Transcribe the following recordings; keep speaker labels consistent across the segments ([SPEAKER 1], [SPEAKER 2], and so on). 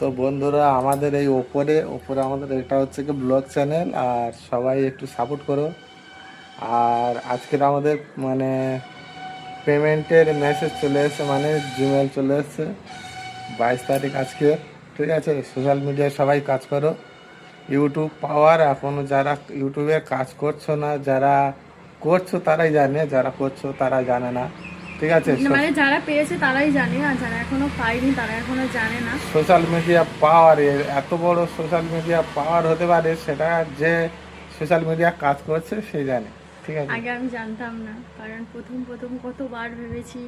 [SPEAKER 1] তো বন্ধুরা, আমাদের এই ওপরে ওপরে আমাদের এটা হচ্ছে কি ব্লগ চ্যানেল, আর সবাই একটু সাপোর্ট করো। আর আজকের আমাদের মানে পেমেন্টের মেসেজ চলে এসেছে, মানে জিমেল চলে এসেছে 22 তারিখ আজকে। ঠিক আছে, সোশ্যাল মিডিয়ায় সবাই কাজ করো। ইউটিউব পাওয়ার এখনও যারা ইউটিউবে কাজ করছো না, যারা করছো তারাই জানে, যারা করছো তারা জানে না। ঠিক আছে,
[SPEAKER 2] মানে যারা পেয়েছে তারাই জানে, আর যারা এখনো পায়নি তারা এখনো জানে না।
[SPEAKER 1] সোশ্যাল মিডিয়া পাওয়ার, এত বড় সোশ্যাল মিডিয়া পাওয়ার হতে পারে সেটা যে সোশ্যাল মিডিয়া কাজ করছে সেই জানে। ঠিক আছে,
[SPEAKER 2] আগে আমি জানতাম না, কারণ প্রথম প্রথম কতবার ভেবেছি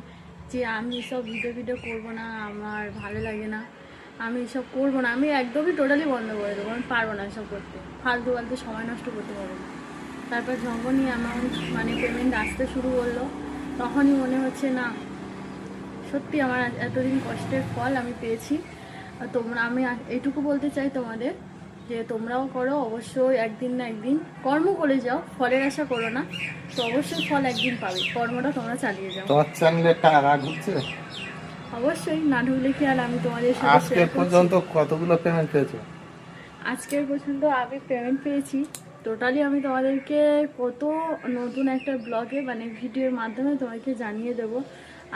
[SPEAKER 2] যে আমি এসব ভিডিও ভিডিও করবো না, আমার ভালো লাগে না, আমি এসব করবো না, আমি একদমই টোটালি বন্ধ করে দেবো, আমি পারবো না এসব করতে, ফালতু ফালতু সময় নষ্ট করতে পারবো না। তারপর যখনই অ্যামাউন্ট মানে পেমেন্ট আসতে শুরু করলো, তখনই মনে হচ্ছে না, সত্যি আমার এতদিন কষ্টের ফল আমি পেয়েছি। আর তোমরা, আমি এইটুকু বলতে চাই তোমাদের, যে তোমরাও করো অবশ্যই, একদিন না একদিন কর্ম করে যাও, ফলের আশা করো না, তো অবশ্যই ফল একদিন পাবে, কর্মটা তোমরা চালিয়ে যাও।
[SPEAKER 1] তোমার চ্যানেলে টাকা ঢুকছে?
[SPEAKER 2] অবশ্যই, না ঢুকলে কি আর আমি তোমাদের সাথে
[SPEAKER 1] আজকে
[SPEAKER 2] শেয়ার করছি।
[SPEAKER 1] পর্যন্ত কতগুলো পেমেন্ট পেয়েছো?
[SPEAKER 2] আজকের পর্যন্ত আমি পেমেন্ট পেয়েছি টোটালি, আমি তোমাদেরকে কত নতুন একটা ব্লগে মানে ভিডিওর মাধ্যমে তোমাকে জানিয়ে দেবো।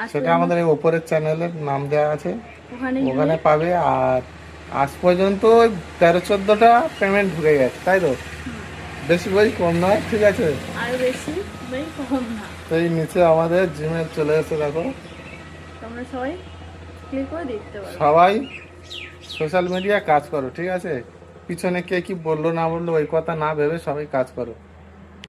[SPEAKER 2] আজ
[SPEAKER 1] সেটা
[SPEAKER 2] পর্যন্ত
[SPEAKER 1] আমাদের এই ওপরের চ্যানেলের নাম দেওয়া আছে,
[SPEAKER 2] ওখানে
[SPEAKER 1] ওখানে
[SPEAKER 2] গিয়ে
[SPEAKER 1] পাবে। আর আজ পর্যন্ত 13-14টা পেমেন্ট ঢুকে গেছে, তাই তো? বেশি বই কম নয়, ঠিক আছে।
[SPEAKER 2] আরো বেশি ভাই, কম না।
[SPEAKER 1] তো এই নিচে আমাদের জিমেল চলে এসেছে, দেখো।
[SPEAKER 2] তোমরা সবাই ক্লিক করে দেখতে পারো।
[SPEAKER 1] সবাই সোশ্যাল মিডিয়া কাজ করো, ঠিক আছে। পিছনে কে কি বললো না বললো ওই কথা না ভেবে সবাই কাজ করো।